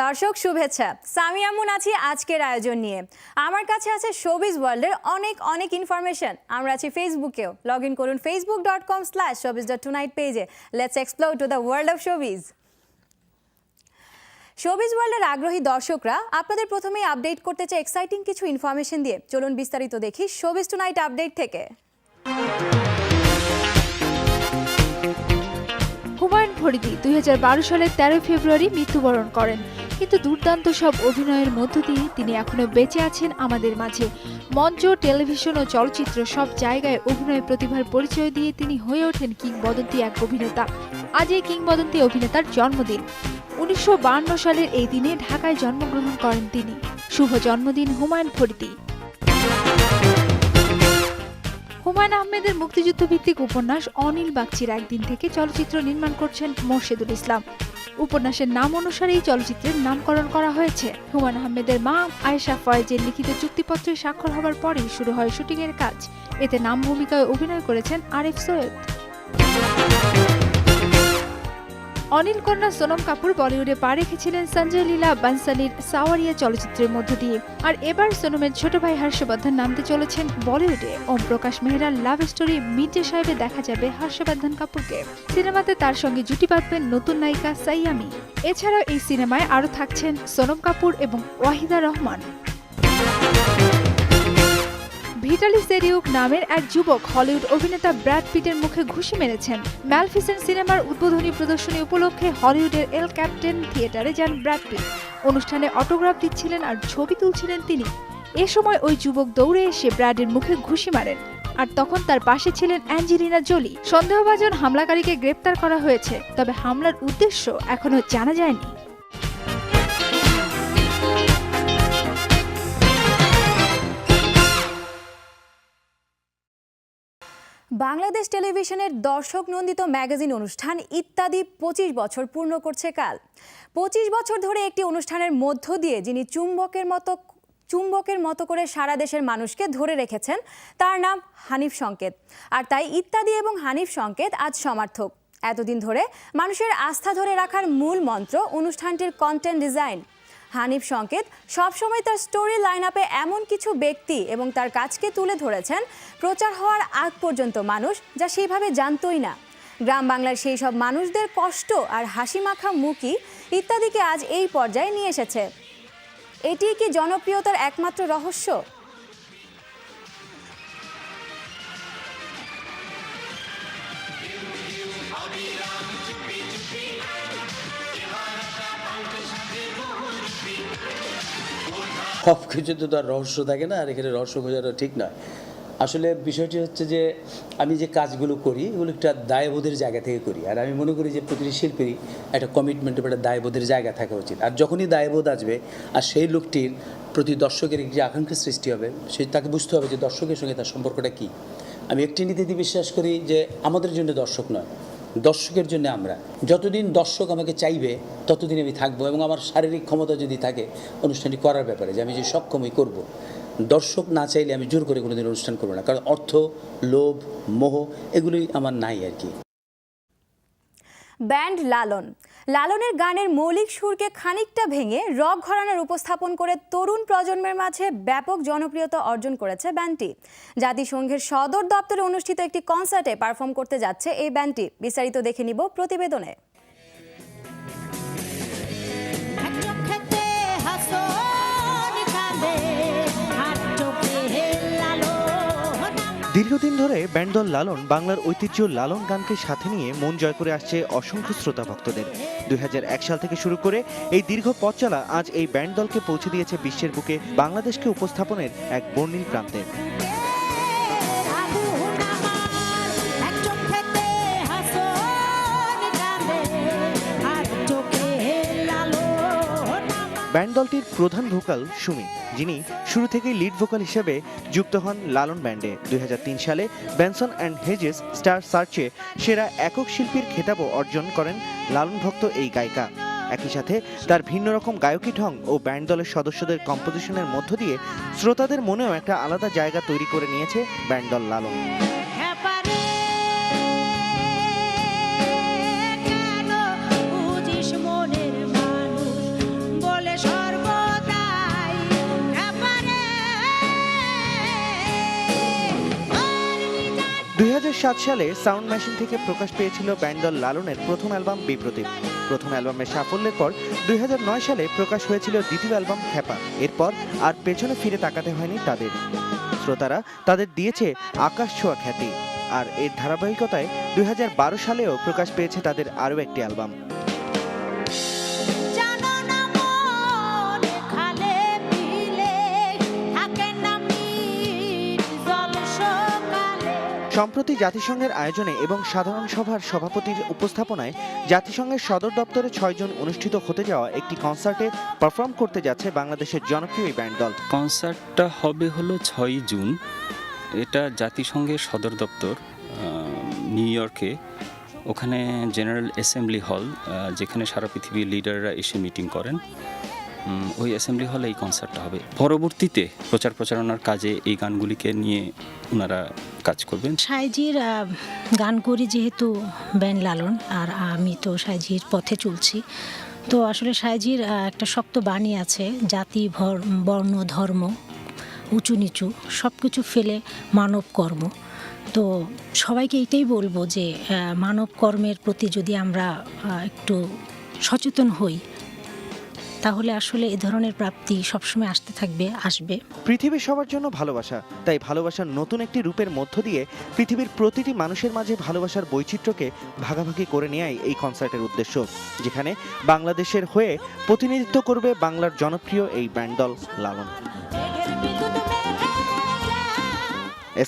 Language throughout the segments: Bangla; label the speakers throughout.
Speaker 1: দর্শক শুভেচ্ছা। সামিয়া মুন আছি আজকের আয়োজন নিয়ে। আমার কাছে আছে শোবিজ ওয়ার্ল্ডের অনেক অনেক ইনফরমেশন। আমরা আছি ফেসবুকেও। লগ ইন করুন facebook.com/showbiz.tonight পেজে। Let's explore to the world of showbiz. Showbiz ওয়ার্ল্ডের আগ্রহী দর্শকরা আপনাদের প্রথমেই আপডেট করতে চাই এক্সাইটিং কিছু ইনফরমেশন দিয়ে। চলুন বিস্তারিত দেখি শোবিজ টুনাইট আপডেট থেকে।
Speaker 2: হুমায়ুন ফরিদি 2012 সালের 13 ফেব্রুয়ারি মৃত্যুবরণ করেন, কিন্তু দুর্দান্ত সব অভিনয়ের মধ্য দিয়ে তিনি এখনো বেঁচে আছেন আমাদের মাঝে। মঞ্চ, টেলিভিশন ও চলচ্চিত্র সব জায়গায় অভিনয় প্রতিভার পরিচয় দিয়ে তিনি হয়ে ওঠেন কিংবদন্তি এক অভিনেতা। আজ এই কিংবদন্তি অভিনেতার জন্মদিন। 1952 সালের এই দিনে ঢাকায় জন্মগ্রহণ করেন তিনি। শুভ জন্মদিন হুমায়ুন ফরিদি। হুমায়ুন আহমেদের মুক্তিযুদ্ধ ভিত্তিক উপন্যাস অনিল বাগচির একদিন থেকে চলচ্চিত্র নির্মাণ করছেন মোর্শেদুল ইসলাম। উপন্যাসের নাম অনুসারেই চলচ্চিত্রের নামকরণ করা হয়েছে। হুমায়ুন আহমেদের মা আয়েশা ফয়েজের লিখিত চুক্তিপত্রে স্বাক্ষর হওয়ার পরেই শুরু হয় শুটিংয়ের কাজ। এতে নাম ভূমিকায় অভিনয় করেছেন আরিফ সৈয়দ। অনিল কন্যা সোনম কাপুর বলিউডে পা রেখেছিলেন সঞ্জয় লীলা বানসালির সাওয়ারিয়া চলচ্চিত্রের মধ্য দিয়ে। আর এবার সোনমের ছোট ভাই হর্ষবর্ধন নামতে চলেছেন বলিউডে। ওম প্রকাশ মেহরার লাভ স্টোরি মির্জা সাহেবে দেখা যাবে হর্ষবর্ধন কাপুরকে। সিনেমাতে তার সঙ্গে জুটি বাঁধবেন নতুন নায়িকা সাইয়ামি। এছাড়াও এই সিনেমায় আরও থাকছেন সোনম কাপুর এবং ওয়াহিদা রহমান। ভিটালি সেরিউক নামের এক যুবক হলিউড অভিনেতা ব্র্যাড পিটের মুখে ঘুষি মেরেছেন। ম্যালফিসেন্ট সিনেমার উদ্বোধনী প্রদর্শনী উপলক্ষে হলিউডের এল ক্যাপ্টেন থিয়েটারে যান ব্র্যাড পিট। অনুষ্ঠানে অটোগ্রাফ দিচ্ছিলেন আর ছবি তুলছিলেন তিনি। এ সময় ওই যুবক দৌড়ে এসে ব্র্যাডের মুখে ঘুষি মারেন, আর তখন তার পাশে ছিলেন অ্যাঞ্জেলিনা জোলি। সন্দেহভাজন হামলাকারীকে গ্রেপ্তার করা হয়েছে, তবে হামলার উদ্দেশ্য এখনো জানা যায়নি।
Speaker 1: বাংলাদেশ টেলিভিশনের দর্শক নন্দিত ম্যাগাজিন অনুষ্ঠান ইত্যাদি 25 বছর পূর্ণ করছে কাল। 25 বছর ধরে একটি অনুষ্ঠানের মধ্য দিয়ে যিনি চুম্বকের মতো করে সারা দেশের মানুষকে ধরে রেখেছেন, তার নাম হানিফ সংকেত। আর তাই ইত্যাদি এবং হানিফ সংকেত আজ সমার্থক। এতদিন ধরে মানুষের আস্থা ধরে রাখার মূল মন্ত্র অনুষ্ঠানটির কন্টেন্ট ডিজাইন। হানিফ সংকেত সবসময় তার স্টোরি লাইন আপে এমন কিছু ব্যক্তি এবং তার কাজকে তুলে ধরেছেন প্রচার হওয়ার আগ পর্যন্ত মানুষ যা সেইভাবে জানতই না। গ্রাম বাংলার সেই সব মানুষদের কষ্ট আর হাসি মাখা মুখই ইত্যাদিকে আজ এই পর্যায়ে নিয়ে এসেছে। এটি কি জনপ্রিয়তার একমাত্র রহস্য?
Speaker 3: সব কিছু তো তার রহস্য থাকে না, আর এখানে রহস্য খোঁজাটা ঠিক নয়। আসলে বিষয়টি হচ্ছে যে আমি যে কাজগুলো করি এগুলো একটা দায়বোধের জায়গা থেকে করি। আর আমি মনে করি যে প্রতিটি শিল্পীরই একটা কমিটমেন্ট, একটা দায়বোধের জায়গা থাকা উচিত। আর যখনই দায়বোধ আসবে আর সেই লোকটির প্রতি দর্শকের একটি আকাঙ্ক্ষার সৃষ্টি হবে, তাকে বুঝতে হবে যে দর্শকের সঙ্গে তার সম্পর্কটা কী। আমি একটি নীতিতে বিশ্বাস করি যে আমাদের জন্য দর্শক নয়, দর্শকের জন্য আমরা। যতদিন দর্শক আমাকে চাইবে ততদিন আমি থাকবো, এবং আমার শারীরিক ক্ষমতা যদি থাকে অনুষ্ঠানটি করার ব্যাপারে, যে আমি যে সক্ষমই করব। দর্শক না চাইলে আমি জোর করে কোনোদিন অনুষ্ঠান করবো না, কারণ অর্থ, লোভ, মোহ এগুলোই আমার নাই আর কি।
Speaker 1: ব্যান্ড লালনের গানের মৌলিক সুরকে খানিকটা ভেঙে রক ঘরানার উপস্থাপন করে তরুণ প্রজন্মের মাঝে ব্যাপক জনপ্রিয়তা অর্জন করেছে ব্যান্ডটি। জাতিসংঘের সদর দপ্তরে অনুষ্ঠিত একটি কনসার্টে পারফর্ম করতে যাচ্ছে এই ব্যান্ডটি। বিস্তারিত দেখে নিব প্রতিবেদনে।
Speaker 4: দীর্ঘদিন ধরে ব্যান্ডদল লালন বাংলার ঐতিহ্য লালন গানকে সাথে নিয়ে মন জয় করে আসছে অসংখ্য শ্রোতা ভক্তদের। 2001 সাল থেকে শুরু করে এই দীর্ঘ পথ চলা আজ এই ব্যান্ডদলকে পৌঁছে দিয়েছে বিশ্বের বুকে বাংলাদেশকে উপস্থাপনের এক বর্ণিল প্রান্তে। ব্যান্ডদলটির প্রধান ভোকাল সুমি, যিনি শুরু থেকেই লিড ভোকাল হিসেবে যুক্ত হন লালন ব্যান্ডে। 2003 সালে বেনসন অ্যান্ড হেজেস স্টার সার্চে সেরা একক শিল্পীর খেতাবও অর্জন করেন লালন ভক্ত এই গায়িকা। একই সাথে তার ভিন্ন রকম গায়কী ঢং ও ব্যান্ড দলের সদস্যদের কম্পোজিশনের মধ্য দিয়ে শ্রোতাদের মনেও একটা আলাদা জায়গা তৈরি করে নিয়েছে ব্যান্ডদল লালন। 2007 সালে সাউন্ড মেশিন থেকে প্রকাশ পেয়েছিল ব্যান্ড দল লালনের প্রথম অ্যালবাম বিপ্রতীপ। প্রথম অ্যালবামের সাফল্যের পর 2009 সালে প্রকাশ হয়েছিল দ্বিতীয় অ্যালবাম খ্যাপা। এরপর আর পেছনে ফিরে তাকাতে হয়নি তাদের। শ্রোতারা তাদের দিয়েছে আকাশ ছোঁয়া খ্যাতি। আর এর ধারাবাহিকতায় 2012 সালেও প্রকাশ পেয়েছে তাদের আরও একটি অ্যালবাম। সম্প্রতি জাতিসংঘের আয়োজনে এবং সাধারণ সভার সভাপতির উপস্থাপনায় জাতিসংঘের সদর দপ্তরে 6 জন অনুষ্ঠিত হতে যাওয়া একটি কনসার্টে পারফর্ম করতে যাচ্ছে বাংলাদেশের জনপ্রিয় এই ব্যান্ড দল।
Speaker 5: কনসার্টটা হবে হলো 6 জুন। এটা জাতিসংঘের সদর দপ্তর নিউ ইয়র্কে, ওখানে জেনারেল অ্যাসেম্বলি হল, যেখানে সারা পৃথিবীর লিডাররা এসে মিটিং করেন। ওই অ্যাসেম্বলি হলে এই কনসার্টটা হবে। পরবর্তীতে প্রচারণার কাজে এই গানগুলিকে নিয়ে ওনারা কাজ করবেন।
Speaker 6: সাইজির গান করি যেহেতু ব্যান্ড লালন, আর আমি তো সাইজির পথে চলছি। তো আসলে সাইজির একটা শক্ত বাণী আছে, জাতি বর্ণ ধর্ম উঁচু নিচু সব কিছু ফেলে মানব কর্ম। তো সবাইকে এইটাই বলবো যে মানব কর্মের প্রতি যদি আমরা একটু সচেতন হই, তাহলে আসলে এ ধরনের প্রাপ্তি সবসময় আসবে।
Speaker 4: পৃথিবীর সবার জন্য ভালোবাসা, তাই ভালোবাসার নতুন একটি রূপের মধ্য দিয়ে পৃথিবীর প্রতিটি মানুষের মাঝে ভালোবাসার বৈচিত্র্যকে ভাগাভাগি করে নেওয়াই এই কনসার্টের উদ্দেশ্য, যেখানে বাংলাদেশের হয়ে প্রতিনিধিত্ব করবে বাংলার জনপ্রিয় এই ব্যান্ড দল লালন।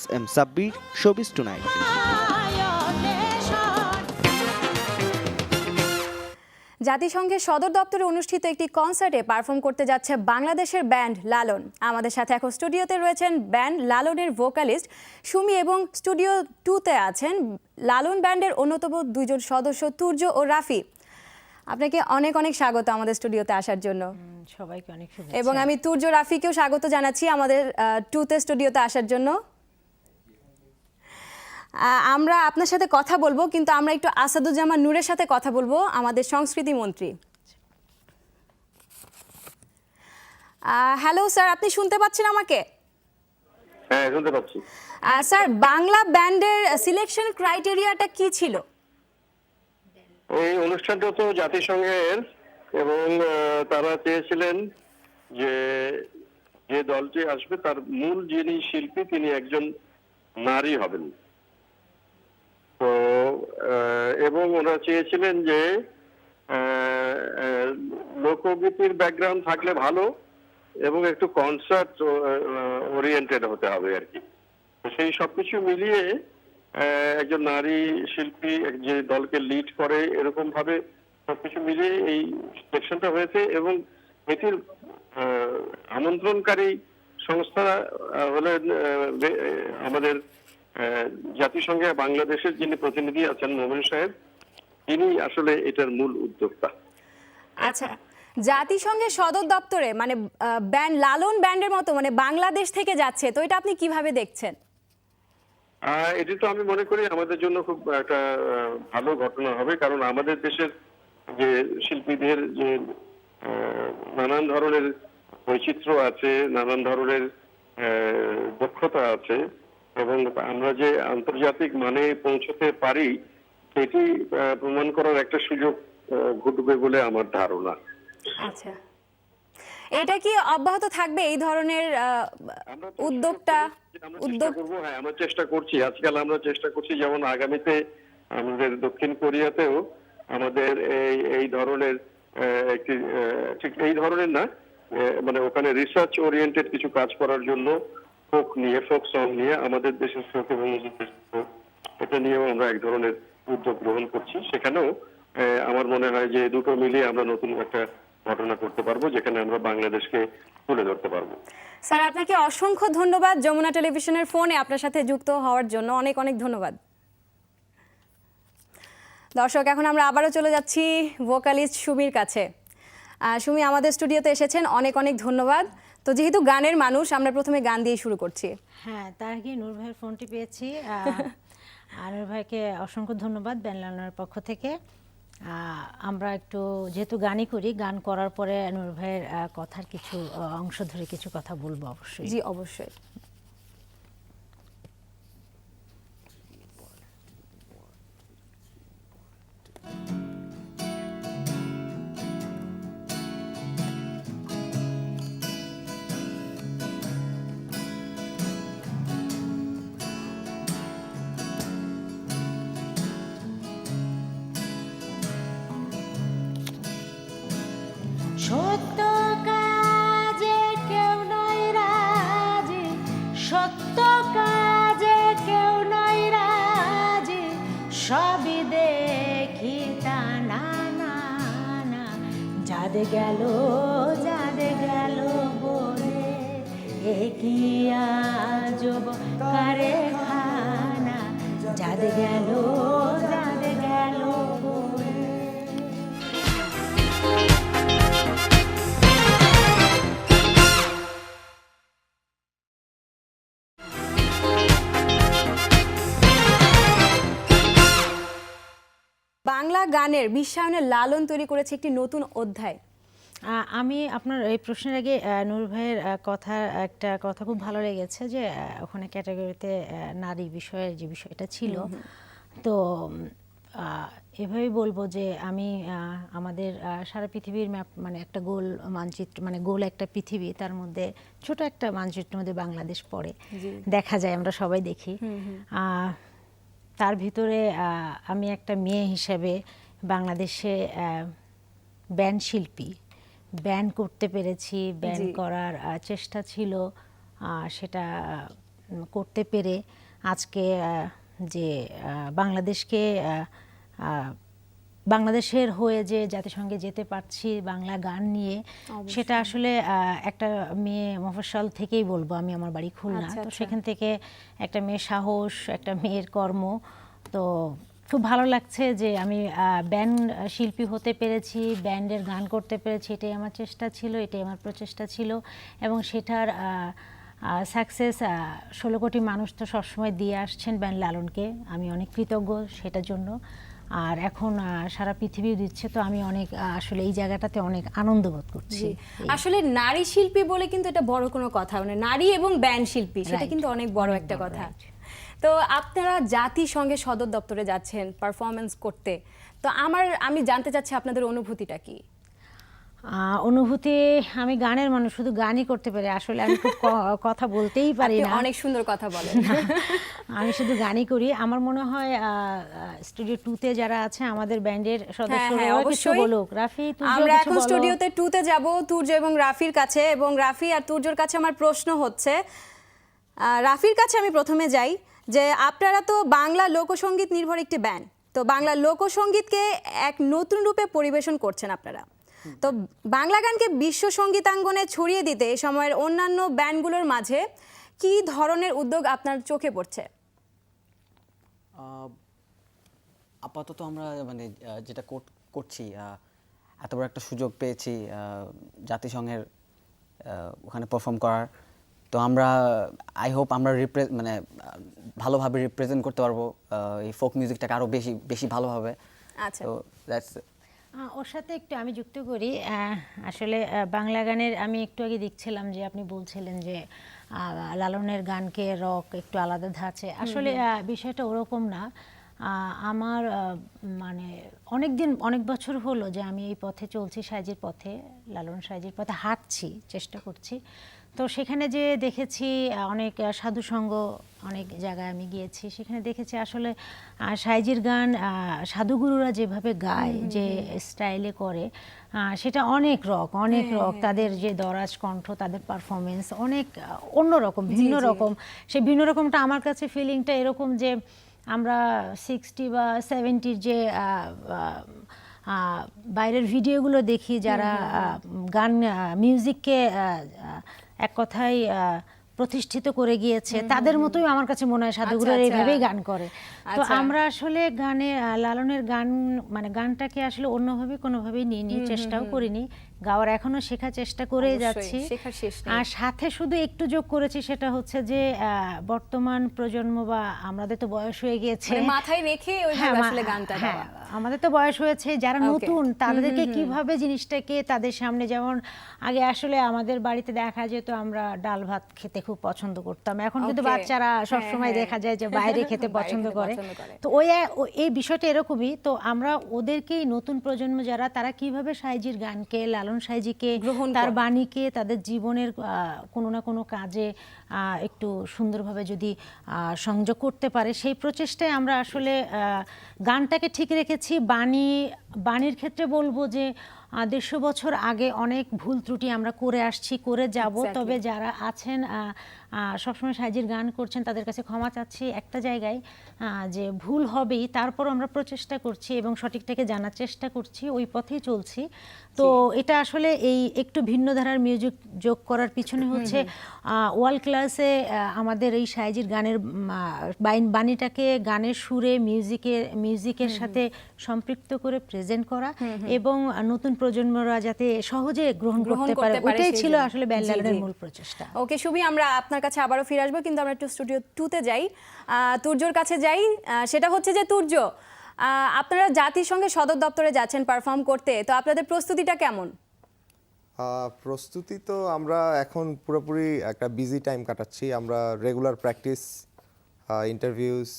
Speaker 4: SM Sabbir, showbiz tonight.
Speaker 1: জাতিসংঘের সদর দপ্তরে অনুষ্ঠিত একটি কনসার্টে পারফর্ম করতে যাচ্ছে বাংলাদেশের ব্যান্ড লালন। আমাদের সাথে এখন স্টুডিওতে রয়েছেন ব্যান্ড লালনের ভোকালিস্ট সুমি, এবং স্টুডিও 2-তে আছেন লালন ব্যান্ডের অন্যতম 2 জন সদস্য তুর্য ও রাফি। আপনাকে অনেক অনেক স্বাগত আমাদের স্টুডিওতে আসার জন্য।
Speaker 6: সবাইকে অনেক শুভেচ্ছা।
Speaker 1: এবং আমি তুর্য রাফিকেও স্বাগত জানাচ্ছি আমাদের 2-তে স্টুডিওতে আসার জন্য। আমরা আপনার সাথে কথা বলবো, কিন্তু আমরা একটু আসাদুজ্জামান নূরের সাথে কথা বলবো, আমাদের সংস্কৃতি মন্ত্রী। হ্যালো স্যার, আপনি শুনতে পাচ্ছেন আমাকে?
Speaker 7: হ্যাঁ, শুনতে পাচ্ছি।
Speaker 1: স্যার, বাংলা ব্যান্ডের সিলেকশন ক্রাইটেরিয়াটা কি ছিল?
Speaker 7: এই অনুষ্ঠানটা তো জাতিসংঘের, এবং তারা চেয়েছিলেন যে যে দলটি আসবে তার মূল যিনি শিল্পী তিনি একজন নারী হবেন। তো এবং ওনারা চেয়েছিলেন যে লোকগীতির ব্যাকগ্রাউন্ড থাকলে ভালো, এবং একটু কনসার্ট ওরিয়েন্টেড হতে হবে আর কি। তো সেই সবকিছু মিলিয়ে একজন নারী শিল্পী যে দলকে লিড করে, এরকম ভাবে সবকিছু মিলিয়ে এই সিলেকশনটা হয়েছে। এবং এটির আমন্ত্রণকারী সংস্থা হলেন আমাদের জাতিসংঘে বাংলাদেশের যিনি প্রতিনিধি আছেন মোমেন সাহেব, তিনি আসলে এটার মূল উদ্যোক্তা।
Speaker 1: আচ্ছা, জাতিসংঘের সদর দপ্তরে মানে ব্যান্ড লালন ব্যান্ডের মতো মানে বাংলাদেশ থেকে যাচ্ছে, তো এটা আপনি কিভাবে দেখছেন?
Speaker 7: এটি তো আমি মনে করি আমাদের জন্য খুব একটা ভালো ঘটনা হবে, কারণ আমাদের দেশের যে শিল্পীদের যে নানান ধরনের বৈচিত্র্য আছে, নানান ধরনের দক্ষতা আছে, এবং আমরা যে আন্তর্জাতিক মানে পৌঁছতে পারি সেটি প্রমাণ করার একটা সুযোগ ঘটবে বলে আমার ধারণা।
Speaker 1: আচ্ছা, এটা কি অব্যাহত থাকবে এই ধরনের উদ্যোগটা?
Speaker 7: হ্যাঁ, আমরা চেষ্টা করছি। আজকাল আমরা চেষ্টা করছি, যেমন আগামীতে আমাদের দক্ষিণ কোরিয়াতেও আমাদের এই ধরনের একটি, ঠিক এই ধরনের না, মানে ওখানে রিসার্চ ওরিয়েন্টেড কিছু কাজ করার জন্য ফোক সং নিয়ে আমাদের দেশের ফোক এবং এটা নিয়েও আমরা এক ধরনের উদ্যোগ গ্রহণ করছি। সেখানেও আমার মনে হয় যে দুটো মিলিয়ে আমরা নতুন একটা ঘটনা করতে পারবো, যেখানে আমরা বাংলাদেশকে তুলে ধরতে পারবো।
Speaker 1: স্যার, আপনাকে অসংখ্য ধন্যবাদ যমুনা টেলিভিশনের ফোনে আপনার সাথে যুক্ত হওয়ার জন্য। অনেক অনেক ধন্যবাদ। দর্শক, এখন আমরা আবারও চলে যাচ্ছি ভোকালিস্ট সুমির কাছে। সুমি আমাদের স্টুডিওতে এসেছেন, অনেক অনেক ধন্যবাদ। তো যেহেতু গানের মানুষ, আমরা প্রথমে গান দিয়ে শুরু করছি।
Speaker 6: হ্যাঁ, তার আগে নূর ভাইয়ের ফোনটি পেয়েছি। নূর ভাইকে অসংখ্য ধন্যবাদ ব্যান্ড লালনের পক্ষ থেকে। আমরা একটু যেহেতু গানই করি, গান করার পরে নূর ভাইয়ের কথার কিছু অংশ ধরে কিছু কথা বলবো অবশ্যই।
Speaker 1: জি, অবশ্যই।
Speaker 6: সত্য কাজে কেউ নয় রাজি, সত্য কাজে কেউ নয় রাজি, সবই দেখি তা না না না, যাদে গেল বলে এ কি আজব কারখানা, যাদে গেল বলে।
Speaker 1: বাংলা গানের বিশ্বায়নের লালন তৈরি করেছে একটি নতুন অধ্যায়।
Speaker 6: আমি আপনার এই প্রশ্নের আগে নূর ভাইয়ের একটা কথা খুব ভালো লেগেছে যে ওখানে ক্যাটাগরিতে নারী বিষয়ের যে বিষয়টা ছিল, তো এভাবেই বলবো যে আমি আমাদের সারা পৃথিবীর ম্যাপ, মানে একটা গোল মানচিত্র, মানে গোল একটা পৃথিবী, তার মধ্যে ছোট একটা মানচিত্রের মধ্যে বাংলাদেশ পড়ে, দেখা যায়, আমরা সবাই দেখি। তার ভিতরে আমি একটা মেয়ে হিসেবে বাংলাদেশে ব্যান্ড শিল্পী, ব্যান্ড করতে পেরেছি, ব্যান্ড করার চেষ্টা ছিল, সেটা করতে পেরে আজকে যে বাংলাদেশকে বাংলাদেশের হয়ে যে জাতিসংঘে যেতে পারছি বাংলা গান নিয়ে, সেটা আসলে একটা মেয়ে মফস্বল থেকেই বলবো, আমি আমার বাড়ি খুলনা, তো সেখান থেকে একটা মেয়ের সাহস, একটা মেয়ের কর্ম, তো খুব ভালো লাগছে যে আমি ব্যান্ড শিল্পী হতে পেরেছি, ব্যান্ডের গান করতে পেরেছি, এটাই আমার চেষ্টা ছিল, এটাই আমার প্রচেষ্টা ছিল, এবং সেটার সাকসেস 16 কোটি মানুষ তো সবসময় দিয়ে আসছেন ব্যান্ড লালনকে, আমি অনেক কৃতজ্ঞ সেটার জন্য। আর এখন সারা পৃথিবী দিচ্ছে, তো আমি অনেক আসলে এই জায়গাটাতে অনেক আনন্দ বোধ করছি।
Speaker 1: আসলে নারী শিল্পী বলে কিন্তু এটা বড় কোনো কথা, মানে নারী এবং ব্যান্ড শিল্পী, সেটা কিন্তু অনেক বড় একটা কথা। তো আপনারা জাতিসংঘের সদর দপ্তরে যাচ্ছেন পারফরমেন্স করতে, তো আমি জানতে চাচ্ছি আপনাদের অনুভূতিটা কি?
Speaker 6: অনুভূতি, আমি গানের মানুষ, শুধু গানই করতে পারি, আসলে আমি খুব কথা বলতেই পারি না।
Speaker 1: অনেক সুন্দর কথা বলেন।
Speaker 6: আমি শুধু গানই করি। আমার মনে হয় স্টুডিও 2-তে যারা আছে আমাদের ব্যান্ডের সদস্যরা কিছু বলুক। রাফি,
Speaker 1: আমরা এখন স্টুডিওতে 2-তে যাব তুর্য এবং রাফির কাছে, এবং রাফি আর তুর্যর কাছে আমার প্রশ্ন হচ্ছে, রাফির কাছে আমি প্রথমে যাই, যে আপনারা তো বাংলা লোকসঙ্গীত নির্ভর একটি ব্যান্ড, তো বাংলা লোকসঙ্গীতকে এক নতুন রূপে পরিবেশন করছেন আপনারা, তো বাংলা গানকে বিশ্ব সঙ্গীতাঙ্গনে ছড়িয়ে দিতে এই সময়ের অন্যান্য ব্যান্ডগুলোর মাঝে কি ধরনের উদ্যোগ আপনার চোখে পড়ছে?
Speaker 8: আপাতত আমরা মানে যেটা করছি, এত বড় একটা সুযোগ পেয়েছি জাতিসংঘের ওখানে পারফর্ম করার, তো আমরা আই হোপ আমরা মানে ভালোভাবে রিপ্রেজেন্ট করতে পারবো এই ফোক মিউজিকটাকে আরও বেশি ভালোভাবে।
Speaker 1: আচ্ছা,
Speaker 8: তো দ্যাটস
Speaker 6: ওর সাথে একটু আমি যুক্ত করি। আসলে বাংলা গানের আমি একটু আগে দেখছিলাম যে আপনি বলছিলেন যে লালনের গানকে রক একটু আলাদা ধাঁচে, আসলে বিষয়টা ওরকম না। আমার মানে অনেক বছর হলো যে আমি এই পথে চলছি, সাইজির পথে, লালন সাইজির পথে হাঁটছি, চেষ্টা করছি। তো সেখানে যে দেখেছি অনেক সাধুসঙ্গ, অনেক জায়গায় আমি গিয়েছি, সেখানে দেখেছি আসলে সাইজির গান সাধুগুরুরা যেভাবে গায়, যে স্টাইলে করে, সেটা অনেক রক, তাদের যে দরাজ কণ্ঠ, তাদের পারফরমেন্স অনেক অন্যরকম, ভিন্ন রকম। সেই ভিন্ন রকমটা আমার কাছে ফিলিংটা এরকম যে আমরা 60 বা 70-র যে বাইরের ভিডিওগুলো দেখি, যারা গান মিউজিককে এক কথায় প্রতিষ্ঠিত করে গিয়েছে, তাদের মতোই আমার কাছে মনে হয় সাধুগুরুরা এইভাবেই গান করে। তো আমরা আসলে গানে লালনের গান, মানে গানটাকে আসলে অন্যভাবে কোনোভাবেই নিয়ে চেষ্টাও করিনি, গাওয়ার এখনো শেখার চেষ্টা করেই যাচ্ছি। আর সাথে শুধু একটু যোগ করেছি, সেটা হচ্ছে যে বর্তমান প্রজন্ম বা আমাদের তো বয়স হয়ে গিয়েছে,
Speaker 1: মাথায় রেখে ওইভাবে আসলে গানটা গাওয়া।
Speaker 6: আমাদের তো বয়স হয়েছে, যারা নতুন তাদেরকে কিভাবে জিনিসটাকে তাদের সামনে, যেমন আগে আসলে আমাদের বাড়িতে দেখা যেত আমরা ডাল ভাত খেতে খুব পছন্দ করতাম, এখন কিন্তু বাচ্চারা সবসময় দেখা যায় যে বাইরে খেতে পছন্দ করে। তো এই বিষয়টা এরকমই। তো আমরা ওদেরকেই, নতুন প্রজন্ম যারা, তারা কিভাবে সাইজির গানকে, লালন সাইজিকে, তার বাণীকে তাদের জীবনের কোনো না কোনো কাজে একটু সুন্দরভাবে যদি সংযোগ করতে পারে, সেই প্রচেষ্টায় আমরা আসলে গানটাকে ঠিক রেখেছি। বাণীর ক্ষেত্রে বলবো যে 150 বছর আগে অনেক ভুল ত্রুটি আমরা করে আসছি, করে যাব।
Speaker 1: Exactly.
Speaker 6: তবে যারা আছেন সবসময় সাইজির গান করছেন তাদের কাছে ক্ষমা চাচ্ছি একটা জায়গায়, যে ভুল হবেই, তারপর আমরা প্রচেষ্টা করছি এবং সঠিকটাকে জানার চেষ্টা করছি, ওই পথেই চলছি। তো এটা আসলে এই একটু ভিন্ন ধারার মিউজিক যোগ করার পিছনে হচ্ছে ওয়ার্ল্ড ক্লাসে আমাদের এই সাইজির গানের বাণীটাকে গানের সুরে মিউজিকের সাথে সম্পৃক্ত করে প্রেজেন্ট করা এবং নতুন প্রজন্মরা যাতে সহজে গ্রহণ করতে পারে, ওটাই
Speaker 1: সেই
Speaker 6: ছিল
Speaker 1: জন্য।
Speaker 6: আসলে
Speaker 1: জি,
Speaker 6: ব্যান্ডলালনের
Speaker 1: জি।
Speaker 6: মূল প্রচেষ্টা।
Speaker 1: ওকে সুমি, আমরা আপনার কাছে আবারও ফিরে আসবো, কিন্তু আমরা একটু স্টুডিও 2-তে যাই, তুর্যর কাছে যাই। সেটা হচ্ছে যে তুর্য, আপনারা জাতিসংঘের সদর দপ্তরে যাচ্ছেন পারফর্ম করতে, তো আপনাদের প্রস্তুতিটা কেমন?
Speaker 9: প্রস্তুতি তো আমরা এখন পুরোপুরি একটা বিজি টাইম কাটাচ্ছি। আমরা রেগুলার প্র্যাকটিস, ইন্টারভিউস,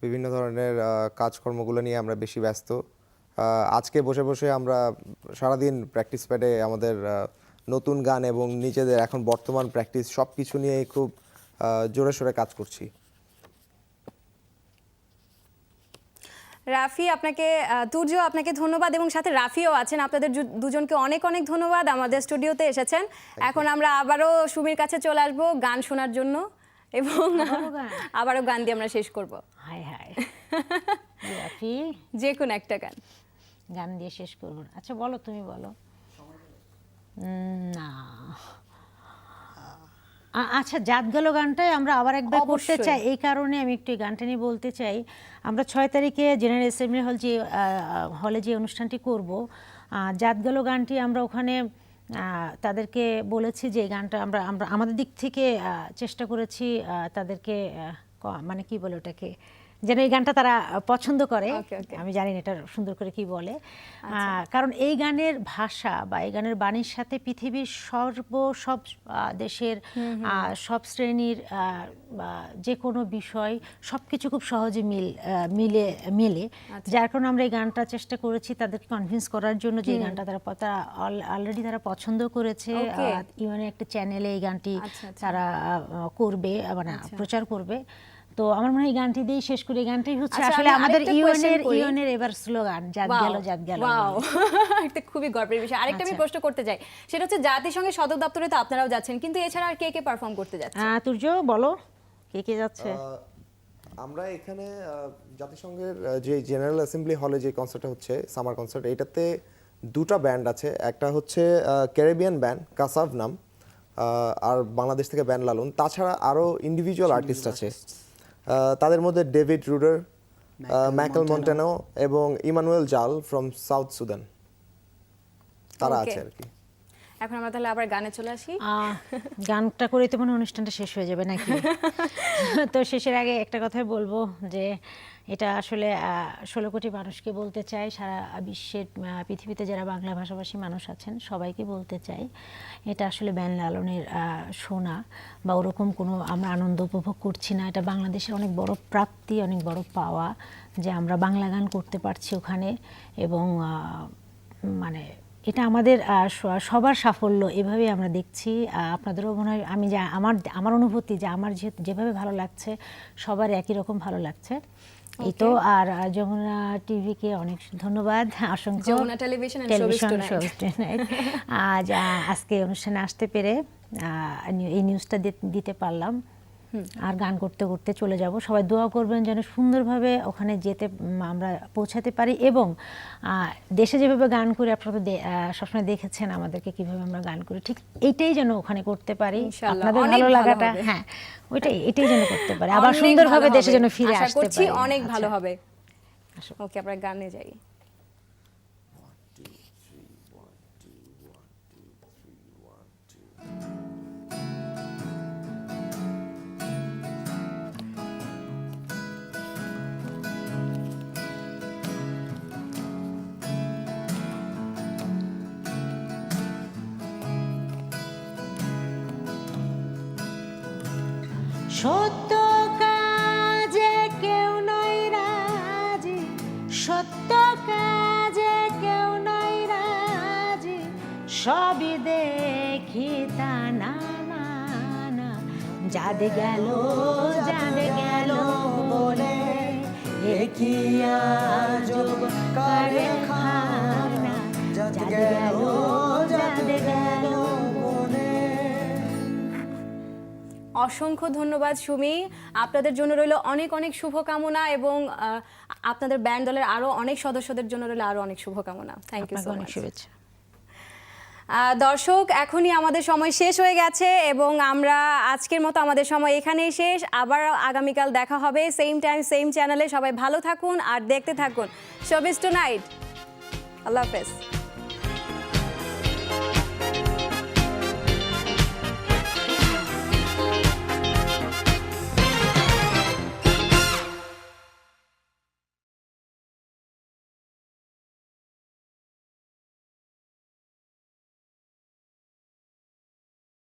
Speaker 9: বিভিন্ন ধরনের কাজকর্মগুলো নিয়ে আমরা বেশি ব্যস্ত। আজকে বসে বসে আমরা সারাদিন প্র্যাকটিস প্যাডে আমাদের নতুন গান এবং নিজেদের এখন বর্তমান প্র্যাকটিস সব কিছু নিয়েই খুব জোরে সোরে কাজ করছি।
Speaker 1: রাফি, আপনাকে তুর্য আপনাকে ধন্যবাদ, এবং সাথে রাফিও আছেন। আপনাদের দুজনকে অনেক অনেক ধন্যবাদ আমাদের স্টুডিওতে এসেছেন। এখন আমরা আবারও সুমির কাছে চলে আসবো গান শোনার জন্য, এবং আবারও গান দিয়ে আমরা শেষ করব।
Speaker 6: হায় হায় রাফি,
Speaker 1: যে কোনো একটা গান
Speaker 6: গান দিয়ে শেষ করব। আচ্ছা বলো, তুমি বলো। না, আচ্ছা, জাত গেল গানটাই আমরা আবার একবার করতে
Speaker 1: অবশ্যই।
Speaker 6: চাই। এই কারণে আমি একটু এই গানটা নিয়ে বলতে চাই। আমরা 6 তারিখে জেনারেল অ্যাসেম্বলি হলে যে অনুষ্ঠানটি করব, জাত গেল গানটি আমরা ওখানে তাদেরকে বলেছি যে এই গানটা আমরা আমরা আমাদের দিক থেকে চেষ্টা করেছি তাদেরকে মানে কি বলে ওটাকে, যেন এই গানটা তারা পছন্দ করে।
Speaker 1: Okay, okay.
Speaker 6: আমি জানি না এটা সুন্দর করে কি বলে, কারণ এই গানের ভাষা বা এই গানের বাণীর সাথে পৃথিবীর সব দেশের সব শ্রেণীর যে কোনো বিষয় সবকিছু খুব সহজে মেলে, যার কারণে আমরা এই গানটা চেষ্টা করেছি তাদেরকে কনভিন্স করার জন্য যে এই গানটা তারা অলরেডি তারা পছন্দ করেছে।
Speaker 1: Okay.
Speaker 6: ইউএন একটা চ্যানেলে এই গানটি
Speaker 1: আচ্ছা, আচ্ছা।
Speaker 6: তারা করবে, মানে প্রচার করবে। তো আমার মনে হয় এই গানটি দিয়েই শেষ করি। এই গানটাই হচ্ছে
Speaker 1: আচ্ছা,
Speaker 6: আসলে
Speaker 1: আমি
Speaker 6: আমাদের
Speaker 1: আরেকটা question করি।
Speaker 6: ইউএনের এবার স্লোগান, জাত গেল জাত গেল।
Speaker 1: ওয়াও, এটা খুবই গর্বের বিষয়। আরেকটা আমি
Speaker 6: আচ্ছা।
Speaker 1: প্রশ্ন করতে চাই, সেটা হচ্ছে জাতিসংঘের সদর দপ্তরে তো আপনারাও যাচ্ছেন, কিন্তু এছাড়া আর কে কে পারফর্ম করতে যাচ্ছে?
Speaker 6: তুর্য বলো, কে কে যাচ্ছে?
Speaker 9: আমরা এখানে জাতিসংঘের যে জেনারেল অ্যাসেম্বলি হলে যে কনসার্টটা হচ্ছে, সামার কনসার্ট, এটাতে দুটো ব্যান্ড আছে। একটা হচ্ছে ক্যারিবিয়ান ব্যান্ড কাসাভ নাম, আর বাংলাদেশ থেকে ব্যান্ড লালন। তাছাড়া আরও ইন্ডিভিজুয়াল আর্টিস্ট আছে, তাদের মধ্যে ডেভিড রুডার, ম্যাকেল মন্টানো এবং ইমানুয়েল জাল ফ্রম সাউথ সুদান, তারা
Speaker 1: Okay.
Speaker 9: আছে আর কি।
Speaker 1: এখন আমরা তাহলে আবার গানে চলে আসি।
Speaker 6: গানটা করে তো মনে হয় অনুষ্ঠানটা শেষ হয়ে যাবে নাকি? তো শেষের আগে একটা কথাই বলবো যে এটা আসলে 16 কোটি মানুষকে বলতে চাই, সারা বিশ্বের পৃথিবীতে যারা বাংলা ভাষাভাষী মানুষ আছেন সবাইকে বলতে চাই, এটা আসলে ব্যান্ড লালনের শোনা বা ওরকম কোনো আমরা আনন্দ উপভোগ করছি না। এটা বাংলাদেশের অনেক বড় প্রাপ্তি, অনেক বড় পাওয়া যে আমরা বাংলা গান করতে পারছি ওখানে, এবং মানে এটা আমাদের সবার সাফল্য এভাবেই আমরা দেখছি। আপনাদেরও মনে হয়, আমি যা আমার অনুভূতি যে আমার যেভাবে ভালো লাগছে সবার একই রকম ভালো লাগছে। এই তো। আর যমুনা টিভিকে অনেক ধন্যবাদ, অসংখ্য,
Speaker 1: Jamuna television and Showbiz Tonight।
Speaker 6: আজকে অনুষ্ঠানে আসতে পেরে এই নিউজটা দিতে পারলাম। আর গান করতে করতে চলে যাব। সবাই দোয়া করবেন যেন সুন্দরভাবে ওখানে যেতে আমরা পৌঁছাতে পারি, এবং দেশে যেভাবে গান করি আপনারা তো সবসময় দেখেছেন আমাদেরকে কিভাবে আমরা গান করি, ঠিক এইটাই যেন ওখানে করতে পারি।
Speaker 1: ইনশাআল্লাহ,
Speaker 6: আপনাদের
Speaker 1: অনেক
Speaker 6: ভালো
Speaker 1: ভালো
Speaker 6: লাগাটা,
Speaker 1: হবে।
Speaker 6: হ্যাঁ এটাই যেন করতে পারি, আবার
Speaker 1: অনেক
Speaker 6: সুন্দরভাবে
Speaker 1: ভালো
Speaker 6: দেশে
Speaker 1: হবে।
Speaker 6: যেন ফিরে
Speaker 1: আশা
Speaker 6: আসতে
Speaker 1: করছি
Speaker 6: পারি।
Speaker 1: অনেক ভালো
Speaker 6: আচ্ছা।
Speaker 1: হবে। ওকে, আমরা গানে যাই।
Speaker 6: সত্য কাজে কেউ নাই রাজি, সত্য কাজে কেউ নাই রাজি, সবই দেখি তা না মানা, যাদ গেল বলে একই আজব কারখানা,
Speaker 1: অসংখ্য ধন্যবাদ সুমি, আপনাদের জন্য রইল অনেক অনেক শুভকামনা এবং আপনাদের ব্যান্ড দলের আরো অনেক সদস্যদের জন্য রইল আরো অনেক শুভকামনা। থ্যাংক ইউ সো
Speaker 6: অনেক
Speaker 1: মাচ।
Speaker 6: শুভেচ্ছা।
Speaker 1: দর্শক, এখনই আমাদের সময় শেষ হয়ে গেছে এবং আমরা আজকের মতো আমাদের সময় এখানেই শেষ। আবার আগামীকাল দেখা হবে সেম টাইম সেম চ্যানেলে। সবাই ভালো থাকুন আর দেখতে থাকুন শোবিজ টুনাইট। আল্লাহ হাফেজ।